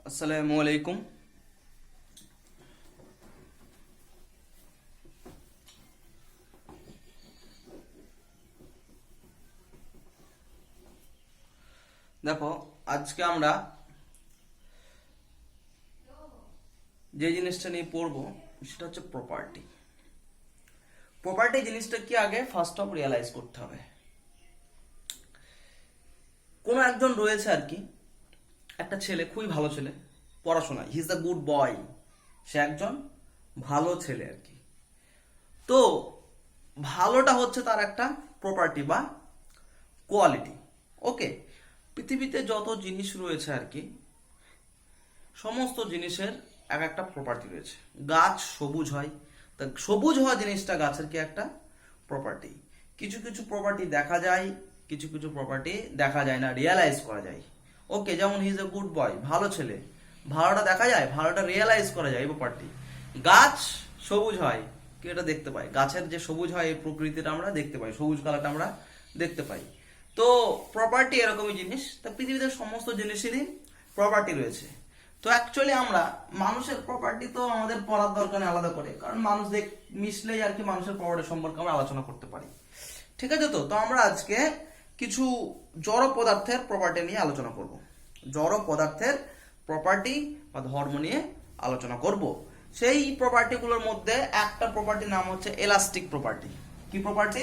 আসসালামু আলাইকুম। দেখো, আজকে আমরা যে জিনিসটা নিয়ে পড়বো সেটা হচ্ছে প্রপার্টি। প্রপার্টি জিনিসটা কি আগে ফার্স্ট অফ রিয়ালাইজ করতে হবে। কোনো একজন রয়েছে আর কি, একটা ছেলে, খুবই ভালো ছেলে, পড়াশোনায় he is the good boy, সে একজন ভালো ছেলে আর কি। তো ভালোটা হচ্ছে তার একটা প্রপার্টি বা কোয়ালিটি। ওকে, পৃথিবীতে যত জিনিস রয়েছে আর কি, সমস্ত জিনিসের এক একটা প্রপার্টি রয়েছে। গাছ সবুজ হয়, তা সবুজ হওয়া জিনিসটা গাছের কি একটা প্রপার্টি। কিছু কিছু প্রপার্টি দেখা যায়, কিছু কিছু প্রপার্টি দেখা যায় না, রিয়েলাইজ করা যায়। ওকে, যেমন he is a good boy, ভালো ছেলে, ভালোটা দেখা যায়, ভালোটা রিয়েলাইজ করা যায়, এই প্রপার্টি। গাছ সবুজ হয়, কি এটা দেখতে পাই, গাছের যে সবুজ হয় এই প্রকৃতিটা আমরা দেখতে পাই, সবুজ কালারটা আমরা দেখতে পাই। তো প্রপার্টি এরকমই জিনিস। তা পৃথিবীতে সমস্ত জিনিসেরই প্রপার্টি রয়েছে। তো অ্যাকচুয়ালি আমরা মানুষের প্রপার্টি তো আমাদের পড়ার দরকার নেই আলাদা করে, কারণ মানুষ মিশলেই আর কি মানুষের প্রপার্টি সম্পর্কে আমরা আলোচনা করতে পারি। ঠিক আছে, তো আমরা আজকে কিছু জড় পদার্থের প্রপার্টি নিয়ে আলোচনা করব। জড় পদার্থের প্রপার্টি বা ধর্ম নিয়ে আলোচনা করব। সেই প্রপার্টিগুলোর মধ্যে একটা প্রপার্টির নাম হচ্ছে এলাস্টিক প্রপার্টি। কি property?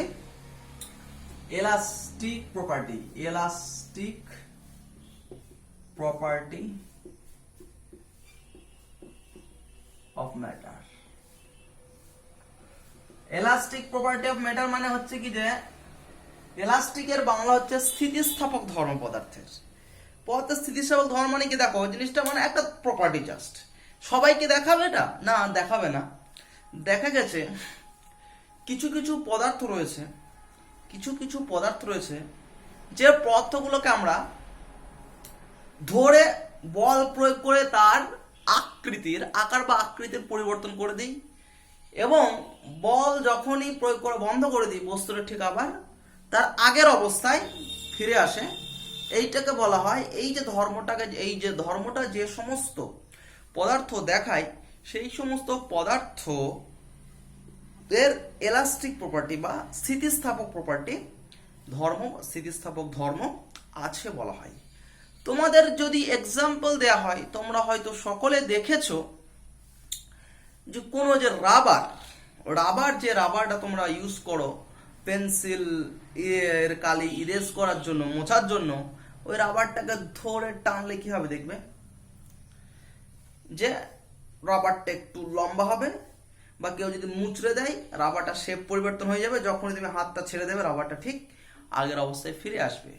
Elastic property. Elastic property of matter. Elastic property of matter মানে হচ্ছে কি যে, এলাস্টিকের বাংলা হচ্ছে স্থিতিস্থাপক ধর্ম পদার্থের। পদার্থের স্থিতিস্থাপক ধর্ম মানে কি, দেখো জিনিসটা মানে একটা প্রপার্টি জাস্ট। সবাইকে দেখাবে এটা? না, দেখাবে না। দেখা গেছে কিছু কিছু পদার্থ রয়েছে, কিছু কিছু পদার্থ রয়েছে যে পদার্থগুলোকে আমরা ধরে বল প্রয়োগ করে তার আকার বা আকৃতির পরিবর্তন করে দিই, এবং বল যখনই প্রয়োগ করে বন্ধ করে দিই, বস্তুটা ঠিক আবার তার আগের অবস্থায় ফিরে আসে। এইটাকে বলা হয়, এই যে ধর্মটা যে সমস্ত পদার্থ দেখায়, সেই সমস্ত পদার্থ এর এলাস্টিক প্রপার্টি বা স্থিতিস্থাপক প্রপার্টি স্থিতিস্থাপক ধর্ম আছে বলা হয়। তোমাদের যদি এক্সাম্পল দেয়া হয়, তোমরা হয়তো সকলে দেখেছো যে কোনো যে রাবারটা তোমরা ইউজ করো পেন্সিল এর কালি ইরেজ করার জন্য, মোছার জন্য, ওই রাবারটাকে ধরে টানলে কি হবে দেখবে যে রাবারটা একটু লম্বা হবে, বা কেউ যদি মুচড়ে দেয় রাবারটা শেপ পরিবর্তন হয়ে যাবে। যখনই তুমি হাতটা ছেড়ে দেবে রাবারটা ঠিক আগের অবস্থায় ফিরে আসবে।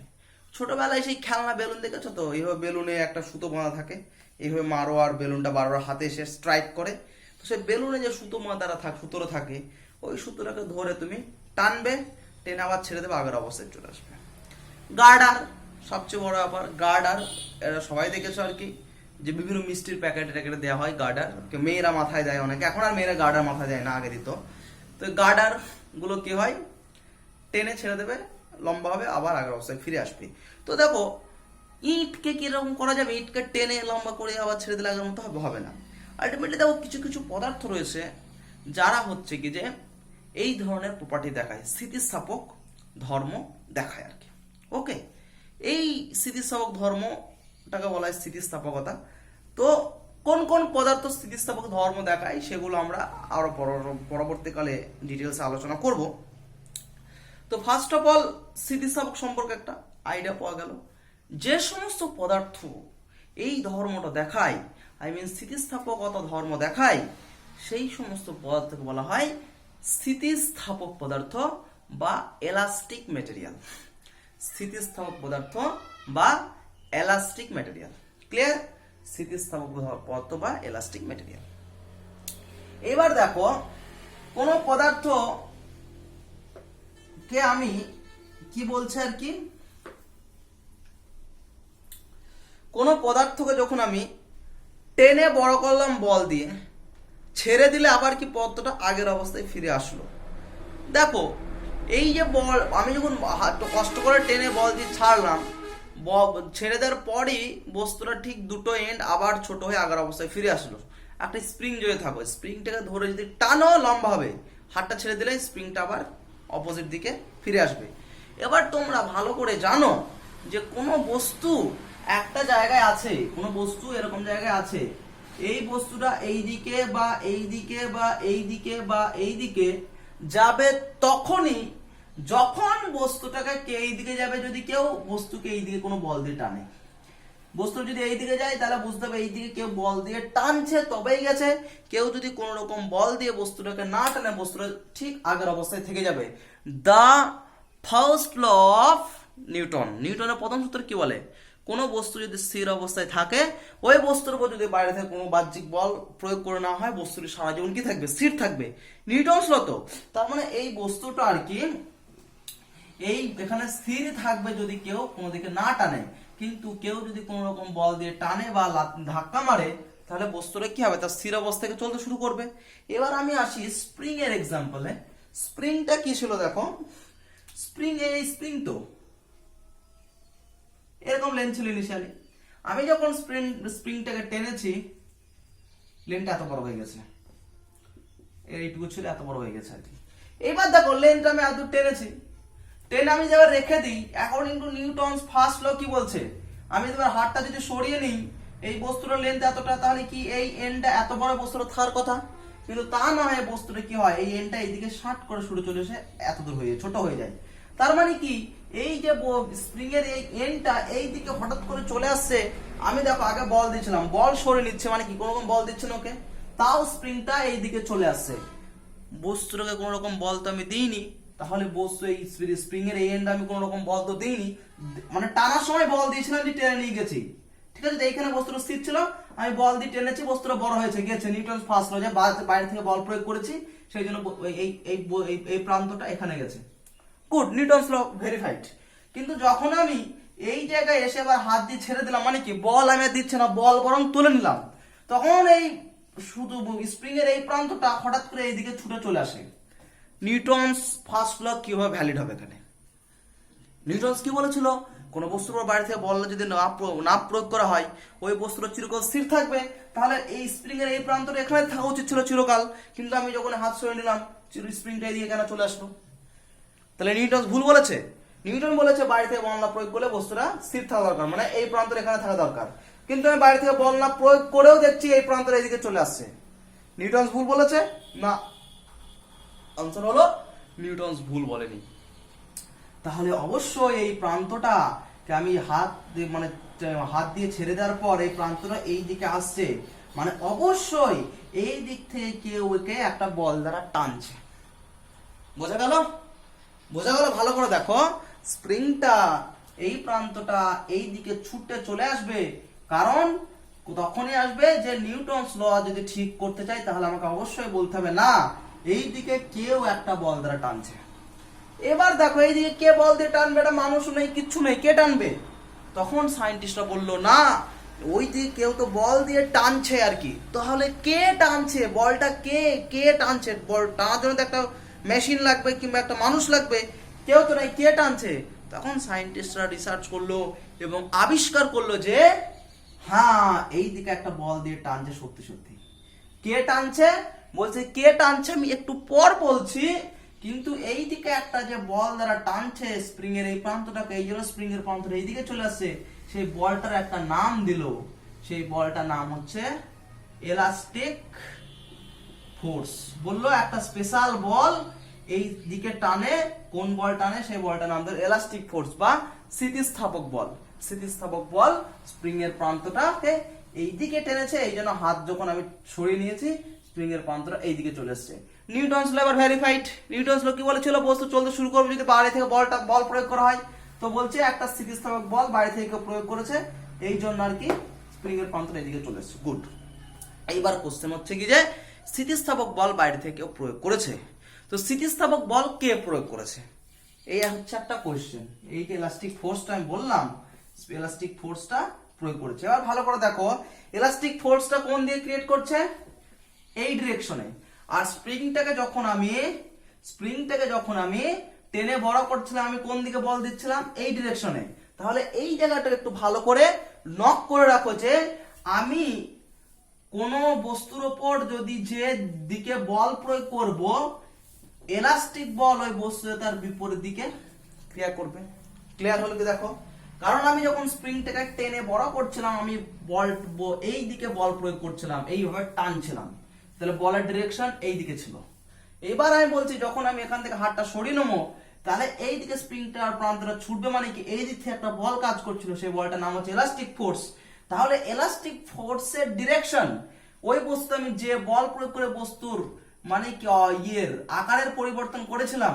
ছোটবেলায় সেই খেলনা বেলুন দেখেছো তো, এইভাবে বেলুনে একটা সুতো বাঁধা থাকে, এইভাবে মারো আর বেলুনটা বারবার হাতে এসে স্ট্রাইক করে। তো সেই বেলুনে যে সুতোটা থাকে, ওই সুতোটাকে ধরে তুমি টানবে, টেনে আবার ছেড়ে দেবে, আগের অবস্থায় চলে আসবে। গার্ডার সবচেয়ে বড় ব্যাপার। গার্ডার এরা সবাই দেখেছো আর কি, যে বিভিন্ন মিষ্টির প্যাকেটে দেওয়া হয় গার্ডার, মেয়েরা মাথায় দেয় অনেকে, এখন আর মেয়েরা গার্ডার মাথায় দেয় না, আগে দিত। তো গার্ডার গুলো কি হয়, টেনে ছেড়ে দেবে, লম্বা হবে, আবার আগের অবস্থায় ফিরে আসবে। তো দেখো, ইটকে কিরকম করা যাবে, ইটকে টেনে লম্বা করে আবার ছেড়ে দিলে আগের মতো হবে না। আলটিমেটলি দেখো, কিছু কিছু পদার্থ রয়েছে যারা হচ্ছে কি যে এই ধরনের প্রপার্টি দেখায়, স্থিতিস্থাপক ধর্ম দেখায় আর কি। ওকে, এই স্থিতিস্থাপক ধর্মটাকে বলা হয় স্থিতিস্থাপকতা। তো কোন কোন পদার্থ স্থিতিস্থাপক ধর্ম দেখায় সেগুলো আমরা আরো পরবর্তীকালে ডিটেলসে আলোচনা করব। তো ফার্স্ট অফ অল স্থিতিস্থাপক সম্পর্কে একটা আইডিয়া পাওয়া গেল। যে সমস্ত পদার্থ এই ধর্মটা দেখায়, স্থিতিস্থাপকতা ধর্ম দেখায়, সেই সমস্ত পদার্থকে বলা হয় স্থিতিস্থাপক পদার্থ বা এলাস্টিক ম্যাটেরিয়াল। স্থিতিস্থাপক পদার্থ বা এলাস্টিক ম্যাটেরিয়াল। ক্লিয়ার? স্থিতিস্থাপক পদার্থ বা এলাস্টিক ম্যাটেরিয়াল। এবার দেখো, কোন পদার্থ কে আমি কি বলছে আর কি, কোন পদার্থকে যখন আমি টেনে বড় করলাম বল দিয়ে, ছেড়ে দিলে আবার কি পদার্থটা আগের অবস্থায় ফিরে আসলো। দেখো, এই যে বল আমি যখন কষ্ট করে টেনে বল দিয়ে ছাড়লাম, ছেড়ে দেওয়ার পরই বস্তুটা ঠিক দুটো এন্ড আবার ছোট হয়ে আগের অবস্থায় ফিরে আসলো। একটা স্প্রিং যদি থাকো, স্প্রিংটাকে ধরে যদি টানো লম্বা হবে, হাতটা ছেড়ে দিলে স্প্রিংটা আবার অপোজিট দিকে ফিরে আসবে। এবার তোমরা ভালো করে জানো যে কোনো বস্তু একটা জায়গায় আছে, কোনো বস্তু এরকম জায়গায় আছে, এই বস্তুটা এই দিকে বা এই দিকে বা এই দিকে বা এই দিকে যাবে তখনই যখন বস্তুটাকে এই দিকে যাবে, যদি কেউ বস্তুকে এই দিকে কোনো বল দিয়ে টানে। বস্তু যদি এই দিকে যায় তাহলে বুঝতে হবে এই দিকে কেউ বল দিয়ে টানছে তবেই গেছে। কেউ যদি কোন রকম বল দিয়ে বস্তুটাকে না টানে, বস্তুটা ঠিক আগের অবস্থায় থেকে যাবে। The first law of Newton, নিউটনের প্রথম সূত্র কি বলে? কোনো বস্তু যদি স্থির অবস্থায় থাকে, ওই বস্তুর উপর যদি বাইরে থেকে কোনো বাহ্যিক বল প্রয়োগ করে না হয়, বস্তুটি সারা জীবন কি থাকবে? স্থির থাকবে। নিউটনস ল তো, তার মানে এই বস্তুটা আর কি এই এখানে স্থির থাকবে যদি কেউ কোনো দিকে না টানে। কিন্তু কেউ যদি কোনো রকম বল দিয়ে টানে বা ধাক্কা মারে, তাহলে বস্তুটা কি হবে? তার স্থির অবস্থা থেকে চলতে শুরু করবে। এবার আমি আসি স্প্রিং এর এক্সাম্পলে। স্প্রিংটা কি ছিল দেখো, স্প্রিং এই স্প্রিং তো এরকম লেন্থ ছিল ইনিশিয়ালি। আমি যখন স্প্রিংটাকে টেনেছি, লেন্থটা এত বড় হয়ে গেছে, এইটুকু ছিল এত বড় হয়ে গেছে আর কি। এবার দেখো লেন্থটা আমি এত টেনেছি, টেনে আমি যাবার রেখে দিই, according to Newton's first law কি বলছে? আমি তোমার হাতটা যদি সরিয়ে নিই, এই বস্তুটার লেন্থ এতটা, তাহলে কি এই এন্ডটা এত বড় বস্তুটা থাকার কথা? কিন্তু তা না হয় বস্তুটা কি হয়, এই এন্ডটা এইদিকে শার্ট করে সরে চলে এসে এত দূর হয়ে যায়, ছোট হয়ে যায়। তার মানে কি এই যে স্প্রিং এর এই এন্ডটা এই দিকে হঠাৎ করে চলে আসছে। আমি দেখো আগে বল দিয়েছিলাম, বল সরে নিচ্ছে, মানে কি কোনো রকম বল দিচ্ছে না ওকে, তাও স্প্রিংটা এই দিকে চলে আসছে। বস্তুটাকে কোনো রকম বল তো আমি দিইনি, তাহলে বস্তু এই স্প্রিং এর এই এন্ড আমি কোনো রকম বল তো দিইনি, মানে টানার সময় বল দিয়েছিলাম, টেনে নিয়ে গেছি। ঠিক আছে, এইখানে বস্তুটা স্থির ছিল, আমি বল দিয়ে টেনেছি, বস্তুটা বড় হয়েছে গেছে। নিউটন ফার্স্ট ল, যে বাইরে থেকে বল প্রয়োগ করেছি, সেই জন্য এই প্রান্তটা এখানে গেছে। গুড, নিউটনস ল ভেরিফাইড। কিন্তু যখন আমি এই জায়গায় এসে আবার হাত দিয়ে ছেড়ে দিলাম, মানে কি বল আমি দিচ্ছে না, বল বরং তুলে নিলাম, তখন এই শুধু স্প্রিং এর এই প্রান্তটা হঠাৎ করে এইদিকে ছুটে চলে আসে। নিউটনস ফার্স্ট ল কিভাবে ভ্যালিড হবে এখানে? নিউটনস কি বলেছিল? কোনো বস্তুর উপর বাইরে থেকে বল যদি না প্রয়োগ করা হয়, ওই বস্তুটা চিরকাল স্থির থাকবে। তাহলে এই স্প্রিং এর এই প্রান্তটা এখানে থাকা উচিত ছিল চিরকাল, কিন্তু আমি যখন হাত সরিয়ে নিলাম, স্প্রিংটা এদিকে কেন চলে আসলো? তাহলে নিউটন ভুল বলেছে। নিউটন বলেছে বাইরে থেকে বল না প্রয়োগ করলে বস্তুটা স্থির থাকা দরকার, মানে এই প্রান্তটা এখানে থাকা দরকার। কিন্তু আমি বাইরে থেকে বল না প্রয়োগ করেও দেখছি এই প্রান্তটা এদিকে চলে আসছে। নিউটন ভুল বলেছে না? আনসার হলো নিউটন ভুল বলেনি। তাহলে অবশ্যই এই প্রান্তটাকে আমি হাত দিয়ে ছেড়ে দেওয়ার পর এই প্রান্তটা এই দিকে আসছে, মানে অবশ্যই এই দিক থেকে কেউ একে একটা বল দ্বারা টানছে। বোঝা গেল? বোঝা গেল? ভালো করে দেখো, স্প্রিংটা এই প্রান্তটা এই দিকে ছুটে চলে আসবে, কারণ তখনই আসবে যে নিউটনস ল যদি ঠিক করতে চাই, তাহলে আমাকে অবশ্যই বলতে হবে না এই দিকে কেউ একটা বল দ্বারা টানছে। এবার দেখো এইদিকে কে বল দিয়ে টানবে? এটা মানুষ নেই, কিচ্ছু নেই, কে টানবে? তখন সায়েন্টিস্টরা বললো না, ওই দিকে কেউ তো বল দিয়ে টানছে আর কি। তাহলে কে টানছে বলটা? কে টানছে? বল টানার জন্য তো একটা মেশিন লাগবে কিংবা একটা মানুষ লাগবে, কেউ তো নাই, কে টানছে? তখন সায়েন্টিস্টরা রিসার্চ করলো এবং আবিষ্কার করলো যে হ্যাঁ, এই দিকে একটা বল দিয়ে টানছে সত্যি সত্যি। কে টানছে? বলছে কে টানছে আমি একটু পর বলছি, কিন্তু এই দিকে একটা যে বল দ্বারা টানছে স্প্রিং এর এই প্রান্তটাকে, এই জন্য স্প্রিং এর প্রান্তটা এইদিকে চলে আসছে, সেই বলটার একটা নাম দিল। সেই বলটার নাম হচ্ছে এলাস্টিক ফোর্স। বললো একটা স্পেশাল বল এই দিকে টানে, কোন বল টানে? সেই বলটার নাম দিল এলাস্টিক ফোর্স বা স্থিতিস্থাপক বল। স্থিতিস্থাপক বল স্প্রিং এর প্রান্তটাকে এই দিকে টেনেছে, এই জন্য হাত যখন আমি সরিয়ে নিয়েছি, স্প্রিং এর প্রান্তটা এই দিকে চলে এসেছে। নিউটনস ল এবার ভেরিফাইড। নিউটনস ল কি বলেছিল? বস্তু চলতে শুরু করবে যদি বাইরে থেকে বল প্রয়োগ করা হয়, তো বলছে একটা স্থিতিস্থাপক বল বাইরে থেকে প্রয়োগ করেছে, এই জন্য আর কি স্প্রিং এর প্রান্তটা এদিকে চলে এসেছে। গুড। এইবার কোশ্চেন হচ্ছে কি যে স্থিতিস্থাপক বল বাইরে থেকে কেউ প্রয়োগ করেছে, তো স্থিতিস্থাপক বল কে প্রয়োগ করেছে? এই হচ্ছে একটা কোশ্চেন। এই যে ইলাস্টিক ফোর্সটা আমি বললাম, ইলাস্টিক ফোর্সটা প্রয়োগ করেছে। এবার ভালো করে দেখো, ইলাস্টিক ফোর্সটা কোন দিয়ে ক্রিয়েট করছে? এই ডিরেকশনে। আর স্প্রিংটাকে যখন আমি টেনে বড় করছিলাম, আমি কোন দিকে বল দিচ্ছিলাম? এই ডিরেকশনে। তাহলে এই জায়গাটা একটু ভালো করে নক করে রাখো যে আমি কোনো বস্তুর ওপর যদি যে দিকে বল প্রয়োগ করব, এলাস্টিক বল ওই বস্তু তার বিপরীত দিকে ক্রিয়া করবে। ক্লিয়ার হলো কি? দেখো, কারণ আমি যখন স্প্রিংটাকে টেনে বড় করছিলাম, আমি বল এই দিকে বল প্রয়োগ করছিলাম, এইভাবে টানছিলাম, তাহলে বলের ডিরেকশন এই দিকে ছিল। এবার আমি বলছি যখন আমি এখান থেকে হাতটা সরিয়ে নেবো, তাহলে এই দিকে স্প্রিংটার প্রান্তটা ছুটবে, মানে কি এই দিক থেকে একটা বল কাজ করছিল, সেই বলটার নাম হচ্ছে এলাস্টিক ফোর্স। তাহলে এলাস্টিক ফোর্সের ডিরেকশন ওই বস্তু আমি যে বল প্রয়োগ করে বস্তুর মানে কি আকারের পরিবর্তন করেছিলাম,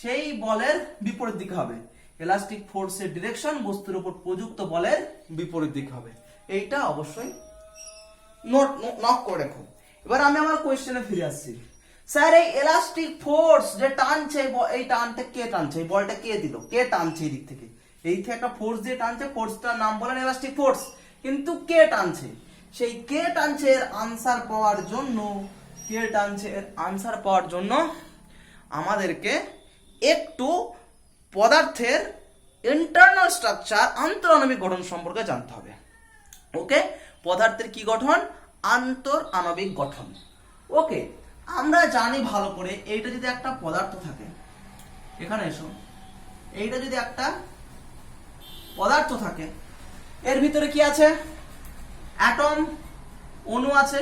সেই বলের বিপরীত দিকে হবে। এলাস্টিক ফোর্সের ডিরেকশন বস্তুর উপর প্রযুক্ত বলের বিপরীত দিকে হবে। এইটা অবশ্যই নক করে রাখো। এবার আমি আমার কোয়েশ্চেনে ফিরে আসছি। স্যার, এই এলাস্টিক ফোর্স যে টানছে, এই টানটা কে টানছে? এই বলটা কে দিল? কে টানছে এই দিক থেকে? এই থেকে একটা ফোর্স দিয়ে টানছে, ফোর্সটার নাম বলেন এলাস্টিক ফোর্স। কিন্তু কে টানছে? সেই কে টানছে এর আনসার পাওয়ার জন্য, কে টানছে এর আনসার পাওয়ার জন্য আমাদেরকে একটু পদার্থের ইন্টারনাল স্ট্রাকচার, আন্তঃআণবিক গঠন সম্পর্কে জানতে হবে। ওকে, পদার্থের কি গঠন? আন্তঃআণবিক গঠন। ওকে, আমরা জানি ভালো করে, এইটা যদি একটা পদার্থ থাকে, এখানে এসো, এইটা যদি একটা পদার্থ থাকে, এর ভিতরে কি আছে? অ্যাটম, অণু আছে।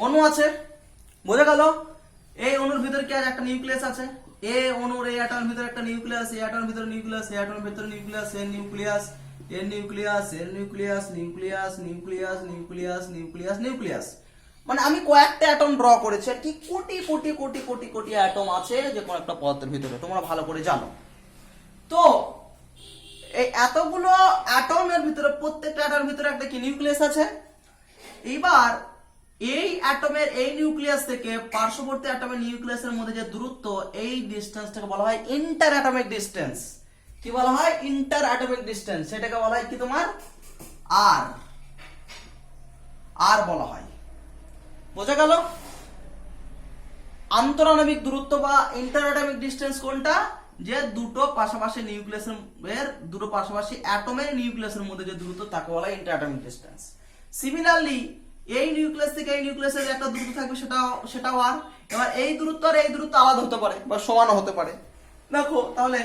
অণু আছে, বোঝা গেল? এই অণুর ভিতরে কি আছে? একটা নিউক্লিয়াস আছে। এ অণুর এই অ্যাটমের ভিতরে একটা নিউক্লিয়াস, এই অ্যাটমের ভিতরে নিউক্লিয়াস, এই অ্যাটমের ভিতরে নিউক্লিয়াস, এর নিউক্লিয়াস, এর নিউক্লিয়াস, এর nucleus, nucleus, nucleus, nucleus, nucleus, nucleus. মানে আমি কয়েকটা অ্যাটম ড্র করেছি আর কি, কোটি কোটি কোটি কোটি কোটি অ্যাটম আছে যে কোনো একটা পদার্থের ভিতরে, তোমরা ভালো করে জানো। তো এই এতগুলো অ্যাটমের ভিতরে, প্রত্যেকটা অ্যাটমের ভিতরে একটা কি নিউক্লিয়াস আছে। এইবার এই অ্যাটমের এই নিউক্লিয়াস থেকে পার্শ্ববর্তী অ্যাটমের নিউক্লিয়াসের মধ্যে যে দূরত্ব, এই ডিসটেন্সটাকে বলা হয় ইন্টার অ্যাটমিক ডিসটেন্স। কি বলা হয়? Inter atomic distance. সেটাকে বলা হয় কি তোমার? আর, আর বলা হয়। বোঝা গেল? আন্তঃআণবিক দূরত্ব বা ইন্টার অ্যাটমিক ডিসটেন্স কোনটা? যে দুটো পাশাপাশি নিউক্লিয়াসের, দুটো পাশাপাশি অ্যাটমের নিউক্লিয়াসের মধ্যে যে দূরত্ব, তাকে বলা হয় ইন্টার অ্যাটমিক ডিসটেন্স। সিমিলারলি এই নিউক্লিয়াস থেকে এই নিউক্লিয়াসের যে একটা দূরত্ব থাকবে, সেটাও আর। এবার এই দূরত্ব আর এই দূরত্ব আলাদা হতে পারে বা সমানও হতে পারে। দেখো তাহলে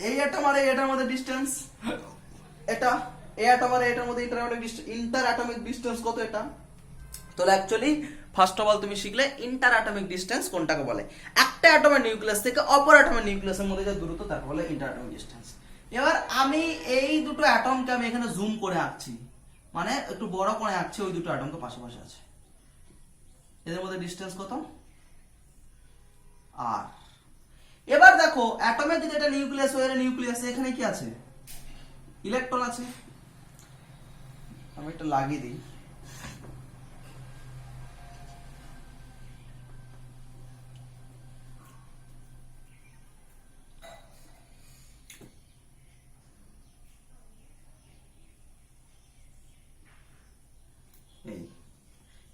এই অ্যাটম আর এই অ্যাটমের মধ্যে ডিসটেন্স, এটা এই অ্যাটম আর এটার মধ্যে ইন্টার অ্যাটমিক ডিসটেন্স কত? এটা। তাহলে অ্যাকচুয়ালি ফার্স্ট অফ অল তুমি শিখলে ইন্টার অ্যাটমিক ডিসটেন্স কোনটাকে বলে। একটা অ্যাটমের নিউক্লিয়াস থেকে অপর অ্যাটমের নিউক্লিয়াসের মধ্যে যে দূরত্ব, তাকে বলে ইন্টার অ্যাটমিক ডিসটেন্স। এবার আমি এই দুটো অ্যাটমকে আমি এখানে জুম করে আঁকছি, মানে একটু বড় করে আঁকছি, ওই দুটো অ্যাটমকে পাশাপাশি আছে। এদের মধ্যে ডিসটেন্স কত? আর। এবার দেখো অ্যাটমের যদি এটা নিউক্লিয়াস হয়, এর নিউক্লিয়াস এখানে কি আছে? ইলেকট্রন আছে। আমি একটা লাগিয়ে দিই।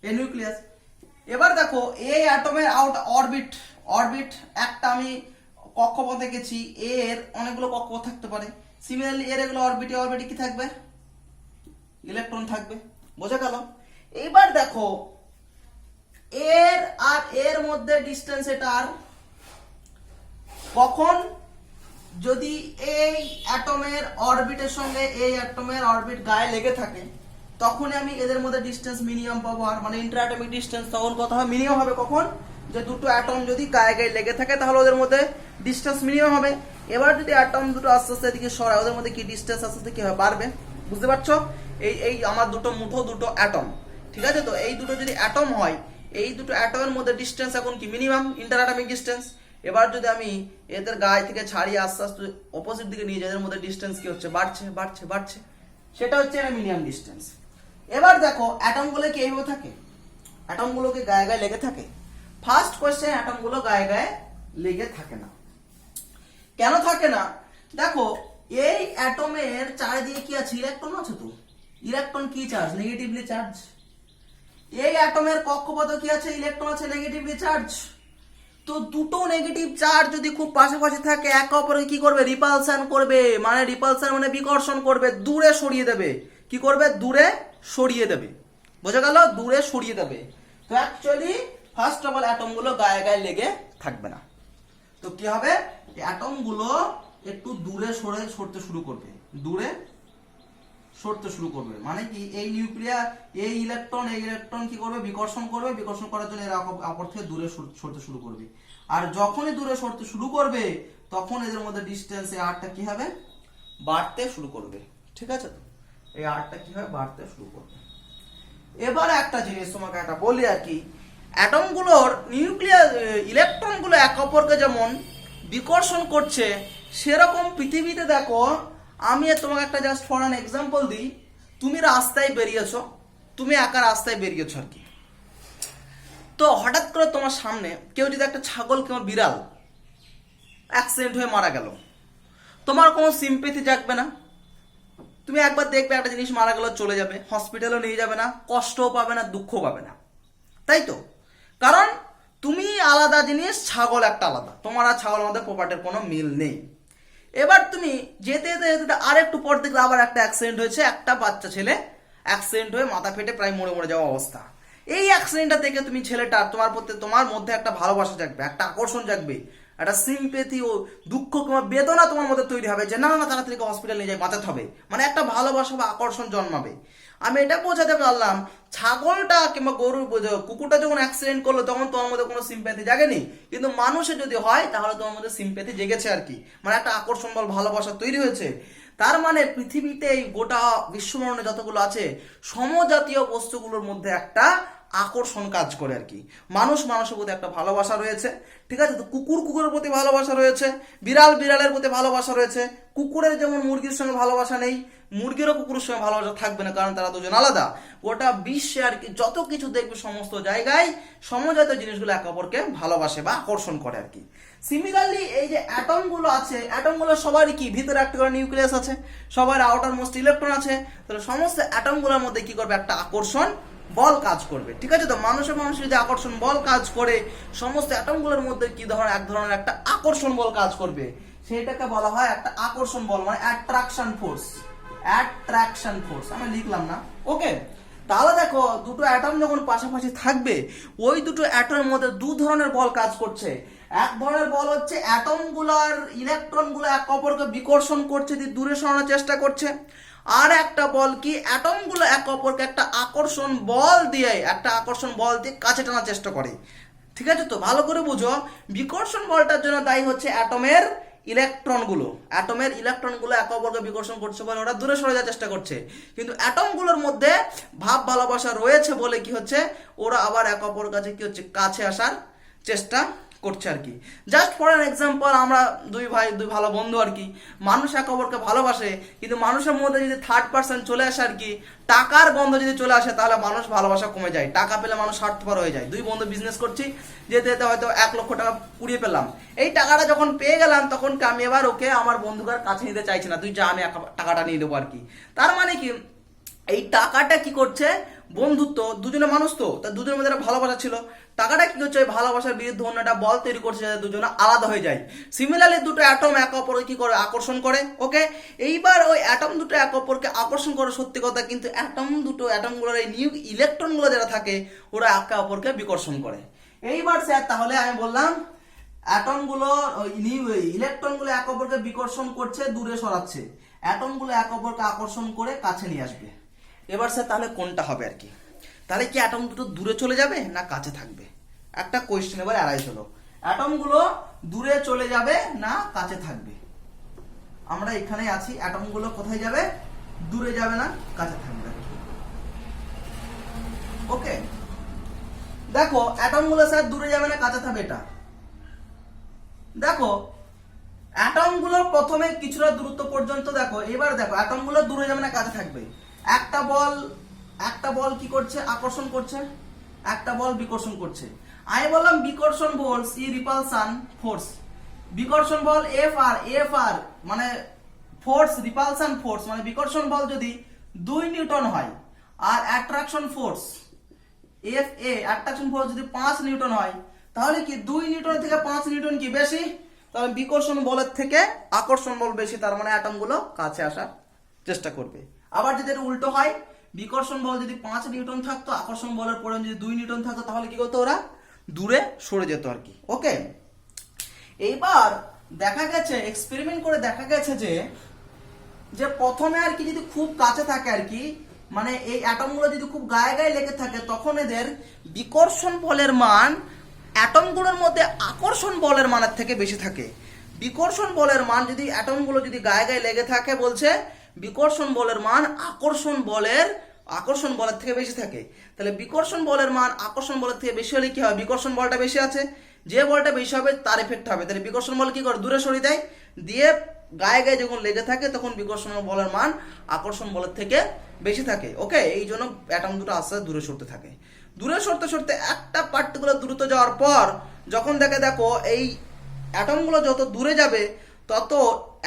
এই নিউক্লিয়াস। এবার দেখো এই অ্যাটমের অরবিট একটা আমি কক্ষপথ এঁকেছি, এর অনেকগুলো কক্ষপথ থাকতে পারে। সিমিলারলি এর এগুলো অরবিটে কি থাকবে? ইলেকট্রন থাকবে। বোঝা গেল? এবার দেখো এর আর এর মধ্যে ডিসটেন্স এটা আর, কখন যদি এই অ্যাটমের অরবিটের সঙ্গে এই অ্যাটমের অরবিট গায়ে লেগে থাকে, তখনই আমি এদের মধ্যে ডিসটেন্স মিনিমাম পাবো। আর মানে ইন্টার অ্যাটমিক ডিসটেন্স তখন কত হবে? মিনিমাম হবে। কখন? যে দুটো অ্যাটম যদি গায়ে গায়ে লেগে থাকে, তাহলে ওদের মধ্যে ডিসটেন্স মিনিমাম হবে। এবার যদি অ্যাটম দুটো আস্তে আস্তে এদিকে সরায়, ওদের মধ্যে কি ডিসটেন্স আস্তে আস্তে কি হবে? বাড়বে। বুঝতে পারছো? এই আমার দুটো মুঠো দুটো অ্যাটম, ঠিক আছে? তো এই দুটো যদি অ্যাটম হয়, এই দুটো অ্যাটমের মধ্যে ডিসটেন্স এখন কি? Minimum inter atomic distance. এবার যদি আমি এদের গায়ে থেকে ছাড়িয়ে আস্তে আস্তে অপোজিট দিকে নিয়ে যাই, এদের মধ্যে ডিসটেন্স কি হচ্ছে? বাড়ছে বাড়ছে বাড়ছে। সেটা হচ্ছে মিনিমাম ডিসটেন্স। এবার দেখো অ্যাটমগুলো কি এইভাবে থাকে? অ্যাটমগুলোকে গায়ে গায়ে লেগে থাকে? ফার্স্ট কোশ্চেন, অ্যাটমগুলো গায়ে গায়ে লেগে থাকে না। কেন থাকে না? দেখো এই অ্যাটমের চারিদিকে কি আছে? ইলেকট্রন আছে তো। ইলেকট্রন কি চার্জ? Negatively charge. এই অ্যাটমের কক্ষপথে কি আছে? ইলেকট্রন আছে, নেগেটিভলি চার্জ। তো দুটো নেগেটিভ চার্জ যদি খুব পাশাপাশি থাকে, একে অপরকে কি করবে? রিপালশন করবে। মানে রিপালশন মানে বিকর্ষণ করবে, দূরে সরিয়ে দেবে। কি করবে? দূরে সরিয়ে দেবে। বোঝা গেল? দূরে সরিয়ে দেবে। তো actually first of all atom গুলো গায়ে গায়ে লেগে থাকবে না। তো কি হবে? অ্যাটম গুলো একটু দূরে সরতে শুরু করবে, দূরে সরতে শুরু করবে। মানে কি? এই নিউক্লিয়ার, এই ইলেকট্রন কি করবে? বিকর্ষণ করবে। বিকর্ষণ করার জন্য এরা অপর থেকে দূরে সরতে শুরু করবে। আর যখনই দূরে সরতে শুরু করবে, তখন এদের মধ্যে ডিস্টেন্স, এই আরটা কি হবে? বাড়তে শুরু করবে। ঠিক আছে? তো এই আরটা কি হবে? বাড়তে শুরু করবে। এবার একটা জিনিস তোমাকে একটা বলি আর কি, অ্যাটমগুলোর নিউক্লিয়ার ইলেকট্রনগুলো এক অপরকে যেমন বিকর্ষণ করছে, সেরকম পৃথিবীতে দেখো, আমি তোমাকে একটা জাস্ট ফর অ্যান এক্সাম্পল দিই। তুমি রাস্তায় বেরিয়েছো, তুমি একা রাস্তায় বেরিয়েছো আর কি। তো হঠাৎ করে তোমার সামনে কেউ যদি একটা ছাগল কিংবা বিড়াল অ্যাক্সিডেন্ট হয়ে মারা গেল, তোমার কোনো সিম্পেথি জাগবে না। তুমি একবার দেখবে একটা জিনিস মারা গেল, চলে যাবে, হসপিটালও নিয়ে যাবে না, কষ্টও পাবে না, দুঃখও পাবে না, তাই তো? কারণ তুমি আলাদা জিনিস, ছাগল একটা আলাদা, তোমার আর ছাগলের মধ্যে প্রপার্টির কোনো মিল নেই। এবার তুমি যেতে যেতে যেতে আর একটু পর দেখলে আবার একটা অ্যাক্সিডেন্ট হয়েছে, একটা বাচ্চা ছেলে অ্যাক্সিডেন্ট হয়ে মাথা ফেটে প্রায় মরে মরে যাওয়া অবস্থা। এই অ্যাক্সিডেন্টটা থেকে তুমি ছেলেটা, তোমার মধ্যে একটা ভালোবাসা জাগবে, একটা আকর্ষণ জাগবে, একটা সিম্পেথি ও দুঃখ কিংবা বেদনা তোমার মধ্যে তৈরি হবে যে না না তাড়াতাড়ি হসপিটাল নিয়ে যাই, বাঁচাতে হবে। মানে একটা ভালোবাসা বা আকর্ষণ জন্মাবে। আমি এটা বোঝাতে পারলাম, ছাগলটা কিংবা কুকুরটা যখন অ্যাক্সিডেন্ট করলো, তখন তোমার মধ্যে কোনো সিম্প্যাথি জাগেনি। কিন্তু মানুষের যদি হয়, তাহলে তোমার মধ্যে সিম্প্যাথি জেগেছে আর কি। মানে একটা আকর্ষণ বল, ভালোবাসা তৈরি হয়েছে। তার মানে পৃথিবীতে এই গোটা বিশ্বব্রহ্মাণ্ডে যতগুলো আছে, সমজাতীয় বস্তুগুলোর মধ্যে একটা আকর্ষণ কাজ করে আর কি। মানুষের প্রতি একটা ভালোবাসা রয়েছে। ঠিক আছে? তো কুকুরের প্রতি ভালোবাসা রয়েছে, বিড়ালের প্রতি ভালোবাসা রয়েছে। কুকুরের যেমন মুরগির সঙ্গে ভালোবাসা নেই, মুরগিরও কুকুরের সঙ্গে ভালোবাসা থাকবে না, কারণ তারা দুজন আলাদা। গোটা বিশ্বে আর কি যত কিছু দেখবে, সমস্ত জায়গায় সমজাতীয় জিনিসগুলো একে অপরকে ভালোবাসে বা আকর্ষণ করে আর কি। সিমিলারলি এই যে অ্যাটম গুলো আছে, অ্যাটম গুলো সবারই কি ভিতরে একটা করে নিউক্লিয়াস আছে, সবার আউটার মোস্ট ইলেকট্রন আছে। তাহলে সমস্ত অ্যাটম গুলোর মধ্যে কি করবে? একটা আকর্ষণ বল কাজ করবে। ঠিক আছে? তো মানুষ যদি আকর্ষণ বল কাজ করে, সমস্ত অ্যাটমগুলোর মধ্যে কি এক ধরনের একটা আকর্ষণ বল কাজ করবে, সেটাকে বলা হয় একটা আকর্ষণ বল, মানে অ্যাট্রাকশন ফোর্স। অ্যাট্রাকশন ফোর্স আমি লিখলাম না, ওকে? তাহলে দেখো, দুটো অ্যাটম যখন পাশাপাশি থাকবে, ওই দুটো অ্যাটমের মধ্যে দু ধরনের বল কাজ করছে। এক ধরনের বল হচ্ছে অ্যাটমগুলোর ইলেকট্রনগুলো এক অপরকে বিকর্ষণ করছে, দিয়ে দূরে সরানোর চেষ্টা করছে। আর একটা বল কি, অ্যাটমগুলো এক অপরকে একটা আকর্ষণ বল দিয়ে কাছে টানার চেষ্টা করে। ঠিক আছে? তো ভালো করে বুঝো, বিকর্ষণ বলটার জন্য দায়ী হচ্ছে অ্যাটমের ইলেকট্রনগুলো এক অপরকে বিকর্ষণ করছে বলে ওরা দূরে সরে যাওয়ার চেষ্টা করছে। কিন্তু অ্যাটমগুলোর মধ্যে ভাব ভালোবাসা রয়েছে বলে কি হচ্ছে, ওরা আবার এক অপর কাছে কি হচ্ছে, কাছে আসার চেষ্টা করছে আর কি। জাস্ট ফর অ্যান এক্সাম্পল, আমরা দুই ভালো বন্ধু আর কি, মানুষ এক অপরকে ভালোবাসে, কিন্তু মানুষের মধ্যে যদি থার্ড পার্সন চলে আসে আর কি, টাকার গন্ধ যদি চলে আসে, তাহলে মানুষ ভালোবাসা কমে যায়। টাকা পেলে মানুষ স্বার্থপর হয়ে যায়। দুই বন্ধু বিজনেস করছি, যেতে যেতে হয়তো 1 লক্ষ টাকা কুড়িয়ে পেলাম। এই টাকাটা যখন পেয়ে গেলাম, তখন আমি এবার ওকে আমার বন্ধুকার কাছে নিতে চাইছি না, তুই যা, আমি টাকাটা নিয়ে দেবো আর কি। তার মানে কি, এই টাকাটা কি করছে, বন্ধুত্ব, দুজনে মানুষ তো, তার দুজনের মধ্যে একটা ভালোবাসা ছিল, টাকাটা কি করছে, ওই ভালোবাসার বিরুদ্ধে অন্য একটা বল তৈরি করছে, যাতে দুজনে আলাদা হয়ে যায়। সিমিলারলি দুটো অ্যাটম এক অপরকে কি করে, আকর্ষণ করে, ওকে? এইবার ওই অ্যাটম দুটো এক অপরকে আকর্ষণ করে সত্যি কথা, কিন্তু অ্যাটমগুলোর এই ইলেকট্রনগুলো যারা থাকে, ওরা একে অপরকে বিকর্ষণ করে। এইবার স্যার, তাহলে আমি বললাম অ্যাটমগুলো ইলেকট্রনগুলো এক অপরকে বিকর্ষণ করছে, দূরে সরাচ্ছে, অ্যাটমগুলো এক অপরকে আকর্ষণ করে কাছে নিয়ে আসবে। এবার স্যার তাহলে কোনটা হবে আর কি? তাহলে কি অ্যাটম দুটো দূরে চলে যাবে না কাছে থাকবে? একটা কোয়েশ্চেন এবার অ্যারাইজ হলো, অ্যাটমগুলো দূরে চলে যাবে না কাছে থাকবে? আমরা এখানে আছি, অ্যাটমগুলো কোথায় যাবে? দূরে যাবে না কাছে থাকবে, ওকে? দেখো, অ্যাটমগুলো স্যার দূরে যাবে না কাছে থাকবে, এটা দেখো, অ্যাটমগুলো প্রথমে কিছুটা দূরত্ব পর্যন্ত দেখো। এবার দেখো, অ্যাটমগুলো দূরে যাবে না কাছে থাকবে। একটা বল কি করছে, আকর্ষণ করছে, একটা বল বিকর্ষণ করছে। আমি বললাম বিকর্ষণ বল সি, রিপালশন ফোর্স, বিকর্ষণ বল এফ আর মানে ফোর্স, রিপালশন ফোর্স মানে বিকর্ষণ বল যদি 2 নিউটন হয়, আর অ্যাট্রাকশন ফোর্স এফ এ অ্যাট্রাকশন ফোর্স যদি 5 নিউটন হয়, তাহলে কি 2 নিউটন থেকে 5 নিউটন কি বেশি? তাহলে বিকর্ষণ বলের থেকে আকর্ষণ বল বেশি, তার মানে অ্যাটমগুলো কাছে আসার চেষ্টা করবে। আবার যদি এটা উল্টো হয়, বিকর্ষণ বল যদি 5 নিউটন থাকতো, আকর্ষণ বলের পরিমাণ যদি 2 নিউটন থাকতো, তাহলে কি করতো? ওরা দূরে সরে যেত আর কি। ওকে, এইবার দেখা গেছে, এক্সপেরিমেন্ট করে দেখা গেছে যে প্রথমে আর কি যদি খুব কাছে থাকে আর কি, মানে এই অ্যাটমগুলো যদি খুব গায়ে গায়ে লেগে থাকে, তখন এদের বিকর্ষণ বলের মান অ্যাটমগুলোর মধ্যে আকর্ষণ বলের মানের থেকে বেশি থাকে। বিকর্ষণ বলের মান যদি অ্যাটমগুলো যদি গায়ে গায়ে লেগে থাকে, বলছে বিকর্ষণ বলের মান আকর্ষণ বলের থেকে বেশি থাকে। তাহলে বিকর্ষণ বলের মান আকর্ষণ বলের থেকে বেশি হলে কি হবে? বিকর্ষণ বলটা বেশি আছে, যে বলটা বেশি হবে তার এফেক্ট হবে। তাহলে বিকর্ষণ বল কি করে? দূরে সরিয়ে দেয়, দিয়ে গায়ে গায়ে যখন লেগে থাকে তখন বিকর্ষণ বলের মান আকর্ষণ বলের থেকে বেশি থাকে। ওকে, এই জন্য অ্যাটম দুটো আস্তে আস্তে দূরে সরতে থাকে। দূরে সরতে সরতে একটা পার্টিকুলার দূরত্ব যাওয়ার পর যখন দেখো এই অ্যাটমগুলো যত দূরে যাবে, তত